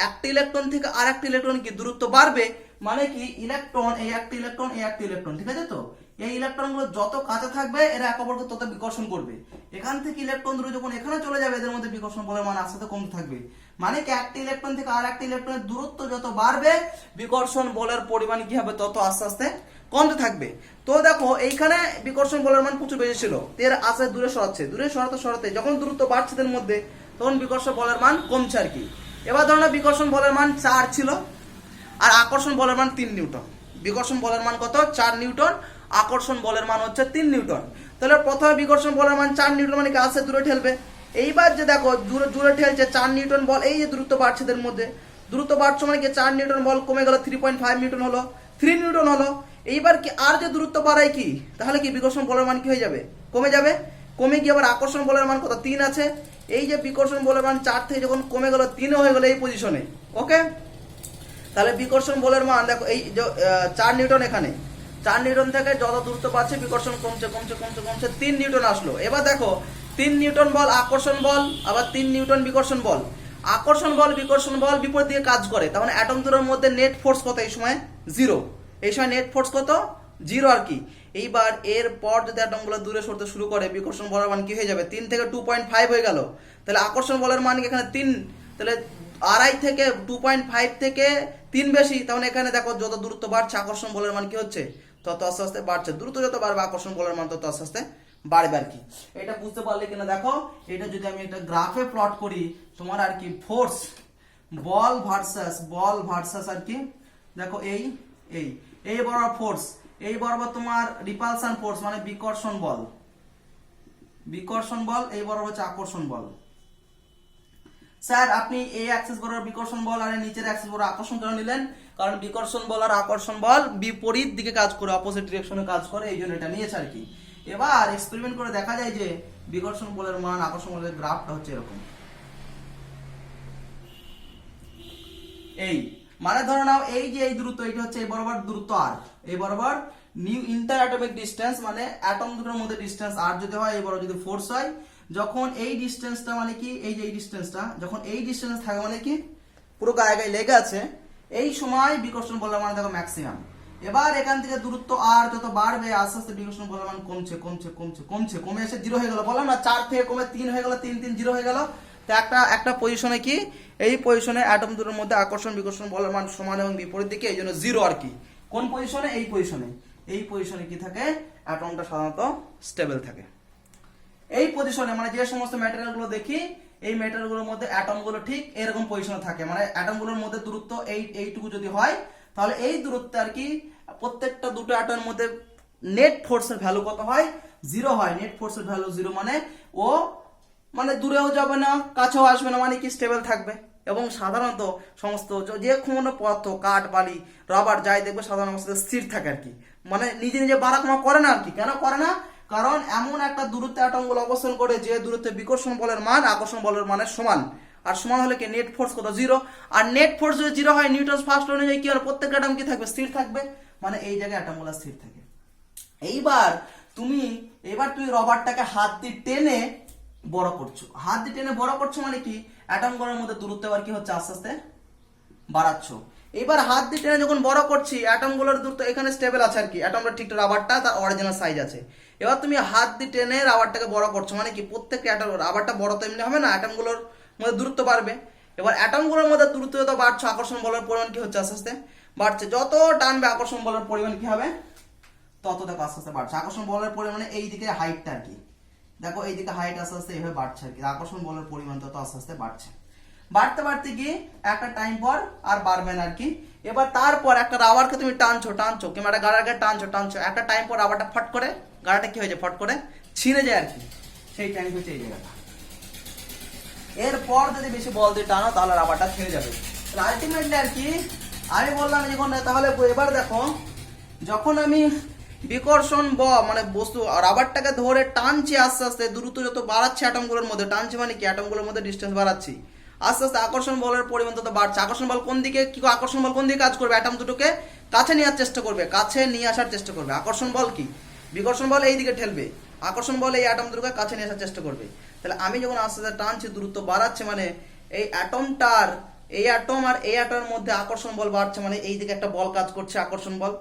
একটা ইলেকট্রন থেকে আর একটা ইলেকট্রন কি দূরত্ব বাড়বে। মানে কি, ইলেকট্রন, এই একটা ইলেকট্রন, এই একটা ইলেকট্রন, ঠিক আছে? তো এই ইলেকট্রনগুলো যত কাছে থাকবে, এরা একে অপরকে তত বিকর্ষণ করবে। এখান থেকে ইলেকট্রন দূরে যখন এখানে চলে যাবে, এদের মধ্যে বিকর্ষণ বলের মান আস্তে আস্তে কমতে থাকবে। মানে কি, একটা ইলেকট্রন থেকে আর একটা ইলেকট্রনের দূরত্ব যত বাড়বে, বিকর্ষণ বলের পরিমাণ কি হবে? তত আস্তে আস্তে কমতে থাকবে। তো দেখো এইখানে বিকর্ষণ বলের মান প্রচুর বেশি ছিল, এর আস্তে দূরে সরাচ্ছে, দূরে সরাতে সরাতে যখন দূরত্ব বাড়ছে এদের মধ্যে, তখন বিকর্ষণ বলের মান কমছে আর কি। এবার ধরো না, বিকর্ষণ বলের মান 4 ছিল আর আকর্ষণ বলের মান 3 নিউটন। বিকর্ষণ বলের মান কত? 4 নিউটন। আকর্ষণ বলের মান হচ্ছে 3 নিউটন। তাহলে প্রথমে বিকর্ষণ বলের মান 4 নিউটন, মানে কাছে দূরে ঠেলবে। এইবার যে দেখো দূরে ঠেলছে 4 নিউটন বল, এই যে দূরত্ব বাড়ছে এদের মধ্যে, দূরত্ব বাড়ছে মানে কি 4 নিউটন বল কমে গেল, 3.5 নিউটন হলো, 3 নিউটন হলো। এইবার কি আর যে দূরত্ব বাড়ায় কি, তাহলে কি বিকর্ষণ বলের মান কি হয়ে যাবে? কমে যাবে। কমে গিয়ে আবার আকর্ষণ বলের মান কত? 3 আছে। এই যে বিকর্ষণ বলের মান 4 থেকে যখন কমে গেল 3 হয়ে গেল এই পজিশনে। ওকে, তাহলে বিকর্ষণ বলের মান দেখো এই 4 নিউটন, এখানে 4 নিউটন থেকে যত দূরত্ব পাচ্ছে বিকর্ষণ কমছে কমছে কমছে কমছে 3 নিউটন আসলো। এবার দেখো 3 নিউটন বল আকর্ষণ বল, আবার 3 নিউটন বিকর্ষণ বল। আকর্ষণ বল বিকর্ষণ বল বিপরীত দিকে কাজ করে, তার মানে অ্যাটম দুটোর মধ্যে নেট ফোর্স কত? এই সময় 0। এই সময় নেট ফোর্স কত? 0 আর কি। এইবার এর পর যদি অ্যাটমগুলো দূরে সরতে শুরু করে, বিকর্ষণ বলের মান কি হয়ে যাবে? 3 থেকে 2.5 হয়ে গেল। তাহলে আকর্ষণ বলের মান এখানে 3, তাহলে 2.5 থেকে 2.5 থেকে 3 বেশি, তাহলে এখানে দেখো যত দূরত্ব বাড়ছে আকর্ষণ বলের মান কি হচ্ছে? তত আস্তে আস্তে বাড়ছে। দ্রুত যত বাড়বে আকর্ষণ বলের মান তত আস্তে আস্তে বাড়বে আর কি। এটা বুঝতে পারলে কিনা দেখো, এটা যদি আমি একটা গ্রাফে প্লট করি, তোমার আর কি ফোর্স বল ভার্সাস আর কি, দেখো এই এই এই বরাবর ফোর্স, এই বরাবর তোমার রিপালশন ফোর্স মানে বিকর্ষণ বল, এই বরাবর হচ্ছে আকর্ষণ বল। স্যার আপনি এই অ্যাক্সিস বরাবর বিকর্ষণ বল আর নিচের অ্যাক্সিস বরাবর আকর্ষণ কেন নিলেন? কারণ বিকর্ষণ বল আর আকর্ষণ বল বিপরীত দিকে কাজ করে, অপোজিট ডিরেকশনে কাজ করে, এই জন্য এটা নিয়েছে আর কি। এবার এক্সপেরিমেন্ট করে দেখা যায় যে বিকর্ষণ বলের মান আকর্ষণ বলের গ্রাফটা হচ্ছে এরকম। এই মানে ধরো নাও এই যে এই দূরত্ব, এটা হচ্ছে এই বরাবর দূরত্ব আর, এই বরাবর নিউ ইন্টার অ্যাটমিক ডিসটেন্স মানে অ্যাটম দুটোর মধ্যে ডিসটেন্স আর যদি হয়, এই বরাবর যদি ফোর্স হয়, যখন এই ডিসটেন্সটা মানে কি, এই যে এই ডিসটেন্সটা যখন এই ডিসটেন্স থাকে মানে কি পুরো গায়ে গায়ে লেগে আছে, এই সময় বিকর্ষণ বলের মান দেখো ম্যাক্সিমাম। এবার এখান থেকে দূরত্ব আর যত বাড়বে আস্তে আস্তে বিকর্ষণ বলের মান কমছে কমছে কমছে কমছে, কমে এসে 0 হয়ে গেল। বললাম না 4 থেকে কমে 3 হয়ে গেল, 3 3 0 হয়ে গেল। তো একটা পজিশনে কি, এই পজিশনে অ্যাটম দুটোর মধ্যে আকর্ষণ বিকর্ষণ বলের মান সমান এবং বিপরীত দিকে, এই জন্য 0 আর কি। কোন পজিশনে? এই পজিশনে কি থাকে? অ্যাটমটা সাধারণত স্টেবল থাকে। এই পজিশনে মানে যে সমস্ত ম্যাটেরিয়াল গুলো দেখি, এই ম্যাটেরিয়াল গুলোর মধ্যে অ্যাটম গুলো ঠিক এরকম পজিশনে থাকে। মানে অ্যাটম গুলোর মধ্যে দূরত্ব এইটুকু যদি হয়, তাহলে এই দূরত্বে আর কি প্রত্যেকটা দুটো অ্যাটমের মধ্যে নেট ফোর্সের ভ্যালু কত হয়? 0 হয়। নেট ফোর্সের ভ্যালু 0 মানে ও মানে দূরেও যাবে না কাছেও আসবে না, মানে কি স্টেবল থাকবে। এবং সাধারণত সমস্ত যে কোনো পদার্থ, কাঠ বালি রাবার যাই দেখবে সাধারণ অবস্থায় স্থির থাকে আর কি, মানে নিজে নিজে বাড়া কমা করে না আর কি। কেন করে না? কারণ এমন একটা দূরত্বে অ্যাটমগুলো অবস্থান করে যে দূরত্বে বিকর্ষণ বলের মান আকর্ষণ বলের মানের সমান, আর সমান হলে কি নেট ফোর্স কত? 0। আর নেট ফোর্স যদি 0 হয়, নিউটন ফার্স্ট ল অনুযায়ী কি হবে? প্রত্যেকটা অ্যাটম কি থাকবে? স্থির থাকবে। মানে এই জায়গায় অ্যাটমগুলো স্থির থাকে। এইবার তুমি রবারটাকে হাত দিয়ে টেনে বড় করছো, মানে কি অ্যাটমগুলোর মধ্যে দূরত্ব আবার কি হচ্ছে? আস্তে আস্তে বাড়াচ্ছ। এবার হাত দিয়ে টেনে যখন বড় করছি অ্যাটমগুলোর দূরত্ব এখানে স্টেবল আছে আর কি, অ্যাটমটা ঠিক রাবারটা তার অরিজিনাল সাইজ আছে। এবার তুমি হাত দিয়ে টেনে রাবারটাকে বড় করছো, মানে কি প্রত্যেকটা অ্যাটম, রাবারটা বড় তো এমনি হবে না, অ্যাটমগুলোর মধ্যে দূরত্ব বাড়বে। এবার অ্যাটমগুলোর মধ্যে দূরত্ব যত বাড়ছে আকর্ষণ বলের পরিমাণ কি হচ্ছে আস্তে আস্তে বাড়ছে, যত টানবে আকর্ষণ বলের পরিমাণ কি হবে তত দেখো আস্তে আস্তে বাড়ছে। আকর্ষণ বলের পরিমাণে এই দিকে হাইটটা আর কি, দেখো এই দিকে হাইট আস্তে আস্তে এইভাবে বাড়ছে আর কি, আকর্ষণ বলের পরিমাণ তত আস্তে আস্তে বাড়ছে। বাড়তে বাড়তে গিয়ে একটা টাইম পর আর বাড়বে না আর কি। এবার তারপর একটা রাবারকে তুমি টানছো কিংবা একটা গাড়াকে টানছো, একটা টাইম পর রাবারটা ফট করে গাড়াটা কি হয়ে যায়, ফট করে ছিঁড়ে যায় আর কি, সেই টাইম হচ্ছে এই জায়গাটা। এরপর যদি বেশি বল দিয়ে টানো তাহলে রাবারটা ছিঁড়ে যাবে। আলটিমেটলি আর কি আমি বললাম যখন, তাহলে এবার দেখো যখন আমি বিকর্ষণ মানে বস্তু রাবারটাকে ধরে টানছি আস্তে আস্তে, দূরত্ব যত বাড়াচ্ছে অ্যাটমগুলোর মধ্যে, টানছি মানে কি অ্যাটমগুলোর মধ্যে ডিস্টেন্স বাড়াচ্ছি, আস্তে আস্তে আকর্ষণ বলের পরিমাণ তত বাড়ছে। আকর্ষণ বল কোন দিকে কি, আকর্ষণ বল কোন দিকে কাজ করবে, অ্যাটম দুটোকে কাছে নেওয়ার চেষ্টা করবে, কাছে নিয়ে আসার চেষ্টা করবে। আকর্ষণ বল কি, বিকর্ষণ বল এই দিকে ঠেলবে, আকর্ষণ বল এই অ্যাটম দুটোকে কাছে নিয়ে আসার চেষ্টা করবে। তাহলে আমি যখন আস্তে আস্তে টানছি দূরত্ব বাড়াচ্ছে, মানে এই অ্যাটমটার, এই অ্যাটম আর এই অ্যাটমের মধ্যে আকর্ষণ বল বাড়ছে, মানে এই দিকে একটা বল কাজ করছে আকর্ষণ বল,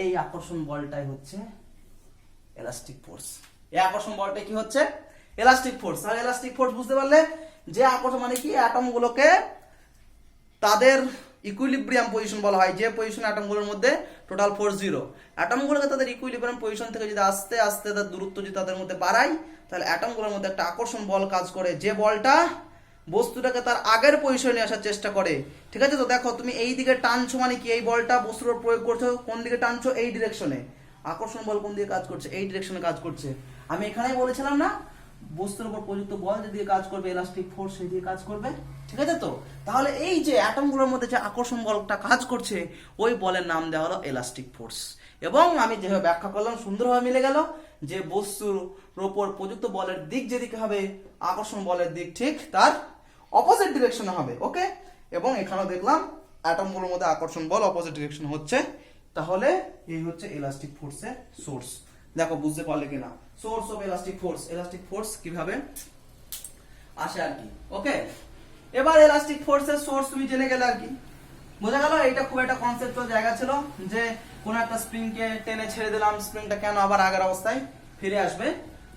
এই আকর্ষণ বলটাই হচ্ছে ইলাস্টিক ফোর্স। এই আকর্ষণ বলটা কি হচ্ছে ইলাস্টিক ফোর্স। আর ইলাস্টিক ফোর্স বুঝতে পারলে যে আকর্ষণ মানে কি, অ্যাটমগুলোকে তাদের ইকুইলিব্রিয়াম পজিশন বলা হয়, যে পজিশন অ্যাটমগুলোর মধ্যে টোটাল ফোর্স 0, অ্যাটমগুলোকে তাদের ইকুইলিব্রিয়াম পজিশন থেকে যদি আস্তে আস্তে তার দূরত্ব যদি তাদের মধ্যে বাড়াই, তাহলে অ্যাটমগুলোর মধ্যে একটা আকর্ষণ বল কাজ করে, যে বলটা বস্তুটাকে তার আগের পজিশনে নিয়ে আসার চেষ্টা করে। ঠিক আছে, তো দেখো তুমি এই দিকে টানছো মানে কি, এই বলটা বস্তুর উপর প্রয়োগ করছো, কোন দিকে টানছো এই ডিরেকশনে, আকর্ষণ বল কোন দিকে কাজ করছে এই ডিরেকশনে কাজ করছে। আমি এখানেই বলেছিলাম না, বস্তুর উপর প্রযুক্ত বল যেদিকে কাজ করবে ইলাস্টিক ফোর্স সেই দিকে কাজ করবে। ঠিক আছে, তো তাহলে এই যে অ্যাটমগুলোর মধ্যে যে আকর্ষণ বলটা কাজ করছে ওই বলের নাম দেওয়া হলো ইলাস্টিক ফোর্স। এবং আমি যেভাবে ব্যাখ্যা করলাম সুন্দরভাবে মিলে গেল যে বস্তুর উপর প্রযুক্ত বলের দিক যেদিকে হবে আকর্ষণ বলের দিক ঠিক তার অপোজিট ডিরেকশনে হবে। ওকে, এবং এখানেও দেখলাম অ্যাটমগুলোর মধ্যে আকর্ষণ বল অপোজিট ডিরেকশন হচ্ছে। তাহলে এই হচ্ছে ইলাস্টিক ফোর্সের সোর্স। দেখো বুঝতে পারলে কিনা, source of elastic force, elastic force কিভাবে আসে আর কি। ওকে, এবার ইলাস্টিক ফোর্সের সোর্স তুমি জেনে গেলে আর কি, বোঝা গেল। এটা খুব একটা কনসেপ্টুয়াল জায়গা ছিল যে কোন একটা স্প্রিংকে টেনে ছেড়ে দিলাম, স্প্রিংটা কেন আবার আগের অবস্থায় ফিরে আসবে,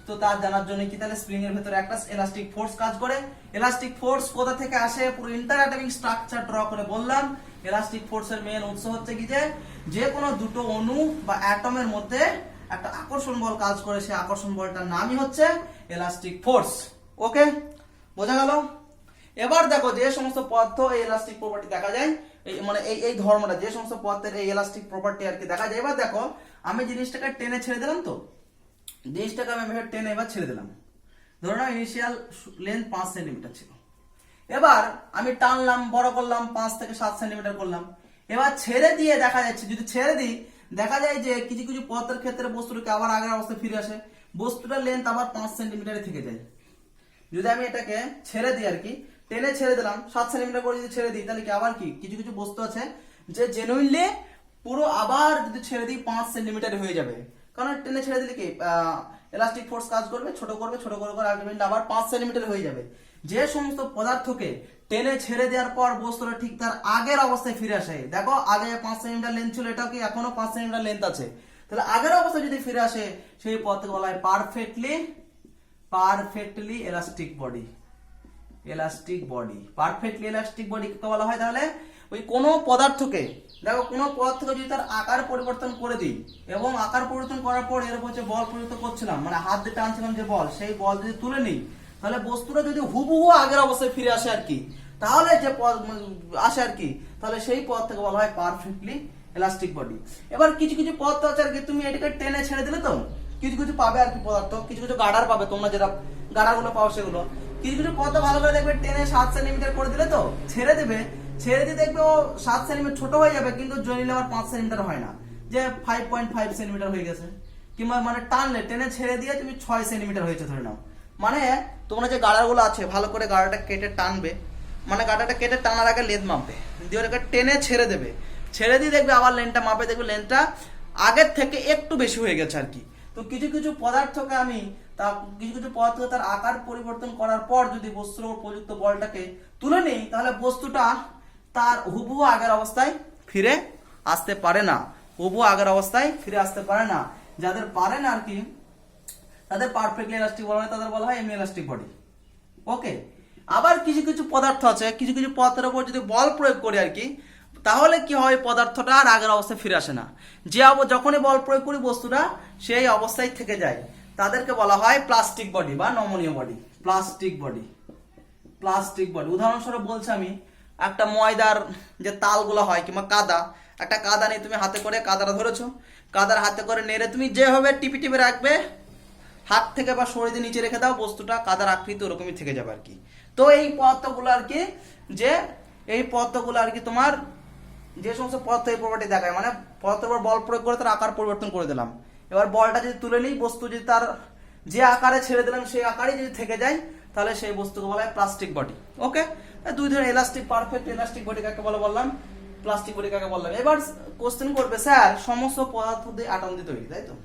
তো তার জানার জন্য কি, তাহলে স্প্রিং এর ভেতরে একটা ইলাস্টিক ফোর্স কাজ করে। ইলাস্টিক ফোর্স কোথা থেকে আসে, পুরো ইন্টারঅ্যাটমিক স্ট্রাকচার ড্র করে বললাম। ইলাস্টিক ফোর্সের মেইন উৎস হচ্ছে কি, যে কোনো দুটো অণু বা অ্যাটমের মধ্যে একটা আকর্ষণ বল কাজ করে, সেই আকর্ষণ বলটার নামই হচ্ছে ইলাস্টিক ফোর্স। ওকে, বোঝা গেল। এবার দেখো যে সমস্ত পদার্থ এই ইলাস্টিক প্রপার্টি দেখা যায়, মানে এই ধর্মটা, যে সমস্ত পদার্থের এই ইলাস্টিক প্রপার্টি আর কি দেখা যায়। এবার দেখো আমি জিনিসটাকে টেনে ছেড়ে দিলাম, তো জিনিসটাকে আমি এভাবে টেনে এবার ছেড়ে দিলাম, ধরো না ইনিশিয়াল লেন্থ 5 সেন্টিমিটার ছিল, এবার আমি টানলাম বড় করলাম 5 থেকে 7 সেন্টিমিটার করলাম। এবার ছেড়ে দিয়ে দেখা যাচ্ছে, যদি ছেড়ে দিই দেখা যায় যে কিছু কিছু পদার্থের ক্ষেত্রে বস্তুটাকে আবার আগের অবস্থায় ফিরে আসে, বস্তুটার লেন্থ আবার 5 সেন্টিমিটারে থেকে যায়। যদি আমি এটাকে ছেড়ে দিই আর কি, টেনে ছেড়ে দিলাম 7 সেন্টিমিটার করে যদি ছেড়ে দিই, তাহলে কি আবার কি কিছু কিছু বস্তু আছে যে জেনুইনলি পুরো আবার যদি ছেড়ে দিই 5 সেন্টিমিটার হয়ে যাবে, কারণ টেনে ছেড়ে দিলে কি ইলাস্টিক ফোর্স কাজ করবে, ছোট করবে আলটিমেটলি আবার 5 সেন্টিমিটার হয়ে যাবে। যে সমস্ত পদার্থকে টেনে ছেড়ে দেওয়ার পর বস্তুটা ঠিক তার আগের অবস্থায় ফিরে আসে, দেখো আগে 5 সেন্টিমিটার লেন্থ ছিল, এটাও কি এখনো 5 সেন্টিমিটার লেন্থ আছে, তাহলে আগের অবস্থায় যদি ফিরে আসে সেই পদার্থকে বলা হয় perfectly elastic body. Elastic body, perfectly elastic body কে বলা হয়। তাহলে ওই কোনো পদার্থকে, দেখো কোনো পদার্থকে যদি তার আকার পরিবর্তন করে দিই, এবং আকার পরিবর্তন করার পর এর উপর যে বল প্রযুক্ত করছিলাম, মানে হাত দিয়ে টানছিলাম যে বল, সেই বল যদি তুলে নিই, তাহলে বস্তুটা যদি হুবহু আগের অবস্থায় ফিরে আসে আর কি, তাহলে যে আসে আর কি, তাহলে সেই পদার্থকে বলা হয় পারফেক্টলি ইলাস্টিক বডি। এবার কিছু কিছু পদার্থ আছে আর কি, তুমি এটাকে টেনে ছেড়ে দিলে তো কিছু কিছু পাবে আর কি পদার্থ, কিছু কিছু গাডার পাবে, তোমরা যেটা গাডারগুলো পাও সেগুলো, কিছু কিছু পদার্থ ভালো করে দেখবে টেনে 7 সেন্টিমিটার করে দিলে তো ছেড়ে দেবে, ছেড়ে দিয়ে দেখবে ও 7 সেন্টিমিটার ছোট হয়ে যাবে, কিন্তু জয়েন আবার 5 সেন্টিমিটার হয় না, যে 5.5 সেন্টিমিটার হয়ে গেছে, কিংবা মানে টানলে টেনে ছেড়ে দিয়ে তুমি 6 সেন্টিমিটার হয়েছে ধরে নাও। মানে তোমরা যে গাড়াগুলো আছে ভালো করে গাড়াটা কেটে টানবে, মানে গাড়াটা কেটে টানার আগে লেন্থ মাপবে, দিয়ে ওটাকে টেনে ছেড়ে দেবে, ছেড়ে দিয়ে দেখবে আবার লেন্থটা মাপে, দেখবে লেন্থটা আগের থেকে একটু বেশি হয়ে গেছে আর কি। তো কিছু কিছু পদার্থকে আমি কিছু কিছু পদার্থ তার আকার পরিবর্তন করার পর যদি বস্তুর উপর প্রযুক্ত বলটাকে তুলে নিই, তাহলে বস্তুটা তার হুবহু আগের অবস্থায় ফিরে আসতে পারে না, হুবহু আগের অবস্থায় ফিরে আসতে পারে না। যাদের পারে না আর কি, তাদের পারফেক্টলি ইলাস্টিক বলা হয়, তাদের বলা হয় এমনি ইলাস্টিক বডি। ওকে, আবার কিছু কিছু পদার্থ আছে, কিছু কিছু পদার্থের উপর যদি বল প্রয়োগ করি আর কি, তাহলে কি হয়, পদার্থটা আর আগের অবস্থায় ফিরে আসে না। যে যখনই বল প্রয়োগ করি বস্তুটা সেই অবস্থায় থেকে যায়, তাদেরকে বলা হয় প্লাস্টিক বডি বা নমনীয় body. Plastic body, plastic body. উদাহরণস্বরূপ বলছি আমি, একটা ময়দার যে তালগুলো হয় কিংবা কাদা, একটা কাদা নিয়ে তুমি হাতে করে কাদাটা ধরেছো, কাদার হাতে করে নেড়ে তুমি যেভাবে টিপি টিপে রাখবে, হাত থেকে বা শরীরে নিচে রেখে দাও, বস্তুটা কাদার আকৃতি ওরকমই থেকে যাবে আর কি। তো এই পদার্থগুলো আর কি, যে এই পদার্থগুলো আর কি তোমার যে সমস্ত পদার্থ এই প্রপার্টি দেখায়, মানে পদার্থের উপর বল প্রয়োগ করে তার আকার পরিবর্তন করে দিলাম। এবার বলটা যদি তুলে নিই, বস্তু যদি তার যে আকারে ছেড়ে দিলাম সেই আকারেই যদি থেকে যায়, তাহলে সেই বস্তুকে বলা হয় প্লাস্টিক বডি। ওকে, দুই ধরনের ইলাস্টিক, পারফেক্ট ইলাস্টিক বডি কাকে বলে বললাম, প্লাস্টিক বডি কাকে বললাম। এবার কোশ্চেন করবে, স্যার সমস্ত পদার্থ দিয়ে অ্যাটম দিয়ে তৈরি, তাই তো?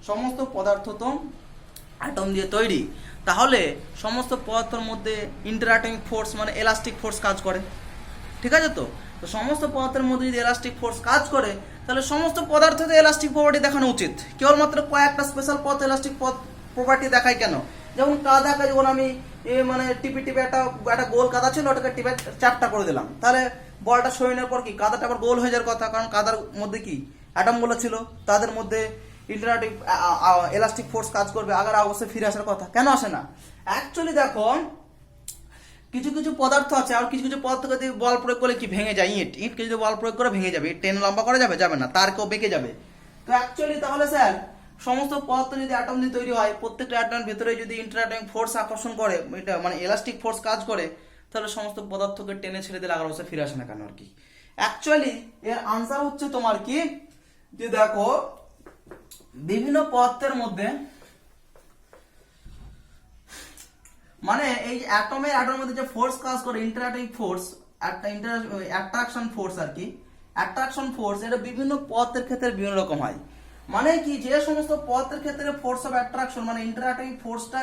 সমস্ত পদার্থ তো অ্যাটম দিয়ে তৈরি, তাহলে সমস্ত পদার্থের মধ্যে ইন্টারঅ্যাটমিক ফোর্স মানে এলাস্টিক ফোর্স কাজ করে, ঠিক আছে? তো তো সমস্ত পদার্থের মধ্যে যদি এলাস্টিক ফোর্স কাজ করে, তাহলে সমস্ত পদার্থতে এলাস্টিক প্রপার্টি দেখানো উচিত। কেবলমাত্র কয়েকটা স্পেশাল পদার্থ এলাস্টিক প্রপার্টি দেখায় কেন? যেমন কাদাকে যখন আমি মানে টিপে টিপে একটা গোল কাদা ছিল, ওটাকে টিপে চ্যাপটা করে দিলাম, তাহলে বলটা সরিয়ে পর কি কাদাটা আবার গোল হয়ে যাওয়ার কথা, কারণ কাদার মধ্যে কি অ্যাটমগুলো ছিল, তাদের মধ্যে ইন্টারঅ্যাক্টিভ এলাস্টিক ফোর্স কাজ করবে, আগের অবস্থায় ফিরে আসার কথা। কেন আসে না? অ্যাকচুয়ালি দেখো, কিছু কিছু পদার্থ আছে, আর কিছু কিছু পদার্থকে যদি বল প্রয়োগ করলে কি ভেঙে যায়। ইটকে যদি বল প্রয়োগ করে ভেঙে যাবে, ইট টেন লম্বা করা যাবে, যাবে না, তারকেও বেঁকে যাবে। তো অ্যাকচুয়ালি তাহলে স্যার সমস্ত পদার্থ যদি অ্যাটম দিয়ে তৈরি হয়, প্রত্যেকটা অ্যাটমের ভিতরে যদি ইন্টারঅ্যাটমিক ফোর্স আকর্ষণ করে, এটা মানে এলাস্টিক ফোর্স কাজ করে, তাহলে সমস্ত পদার্থকে টেনে ছেড়ে দিলে আগের অবস্থায় ফিরে আসে না কেন আর কি? অ্যাকচুয়ালি এর আনসার হচ্ছে তোমার কি, যে দেখো বিভিন্ন পদার্থের মধ্যে, মানে এই অ্যাটমের মধ্যে যে ফোর্স কাজ করে, ইন্টারঅ্যাটমিক ফোর্স, অ্যাট্রাকশন ফোর্স আর কি, অ্যাট্রাকশন ফোর্স, এটা বিভিন্ন পদার্থের ক্ষেত্রে বিভিন্ন রকম হয়। মানে কি, যে সমস্ত পদার্থের ক্ষেত্রে ফোর্স অফ অ্যাট্রাকশন মানে ইন্টারঅ্যাটমিক ফোর্সটা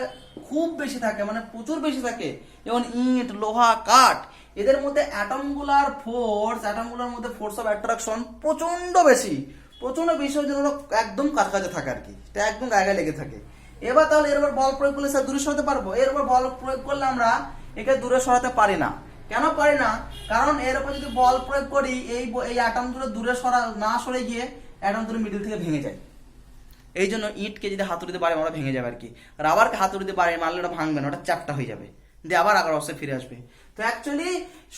খুব বেশি থাকে, মানে প্রচুর বেশি থাকে, যেমন ইট, লোহা, কাঠ, এদের মধ্যে অ্যাটমগুলোর মধ্যে ফোর্স অফ অ্যাট্রাকশন প্রচন্ড বেশি ওই জন্য একদম কাছাকাছি থাকে আর কি, এটা একদম গায়ে লেগে থাকে। এবার তাহলে এর উপর বল প্রয়োগ করলে স্যার দূরে সরাতে পারবো? এর উপর বল প্রয়োগ করলে আমরা একে দূরে সরাতে পারি না। কেন পারি না? কারণ এর উপর যদি বল প্রয়োগ করি, এই অ্যাটম দুটো দূরে না সরে গিয়ে অ্যাটম দুটো মিডল থেকে ভেঙে যায়। এই জন্য ইটকে যদি হাতুড়িতে বাড়ি আমরা ভেঙে যাবে আর কি, রাবারকে হাতুড়িতে বাড়ি মারলে ওটা ভাঙবে না, ওটা চ্যাপ্টা হয়ে যাবে, দিয়ে আবার আগের অবস্থায় ফিরে আসবে। তো অ্যাকচুয়ালি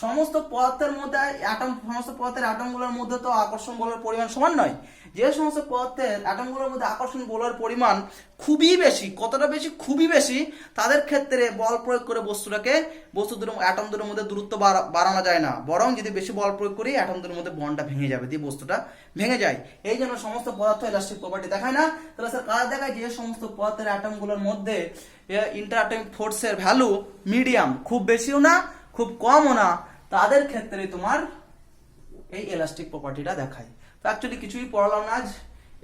সমস্ত পদার্থের অ্যাটমগুলোর মধ্যে তো আকর্ষণ বলের পরিমাণ সমান নয়। যে সমস্ত পদার্থের অ্যাটমগুলোর মধ্যে আকর্ষণ বলের পরিমাণ খুবই বেশি, কতটা বেশি? খুবই বেশি, তাদের ক্ষেত্রে বল প্রয়োগ করে অ্যাটম দুটোর মধ্যে দূরত্ব বাড়ানো যায় না, বরং যদি বেশি বল প্রয়োগ করি অ্যাটম দুটোর মধ্যে বন্ডটা ভেঙে যাবে, দিয়ে বস্তুটা ভেঙে যায়। এই জন্য সমস্ত পদার্থ ইলাস্টিক প্রপার্টি দেখায় না। তাহলে স্যার কাজ দেখায় যে সমস্ত পদার্থের অ্যাটমগুলোর মধ্যে ইন্টারঅ্যাটমিক ফোর্সের ভ্যালু মিডিয়াম, খুব বেশিও না খুব কমও না, তাদের ক্ষেত্রে তোমার এই ইলাস্টিক প্রপার্টিটা দেখায়। তো অ্যাকচুয়ালি কিছুই পড়ালাম না আজ।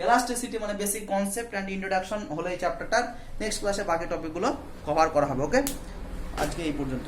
এলাস্টিসিটি মানে বেসিক কনসেপ্ট অ্যান্ড ইন্ট্রোডাকশন হলো এই চ্যাপ্টারটার। নেক্সট ক্লাসে বাকি টপিকগুলো কভার করা হবে। ওকে, আজকে এই পর্যন্ত।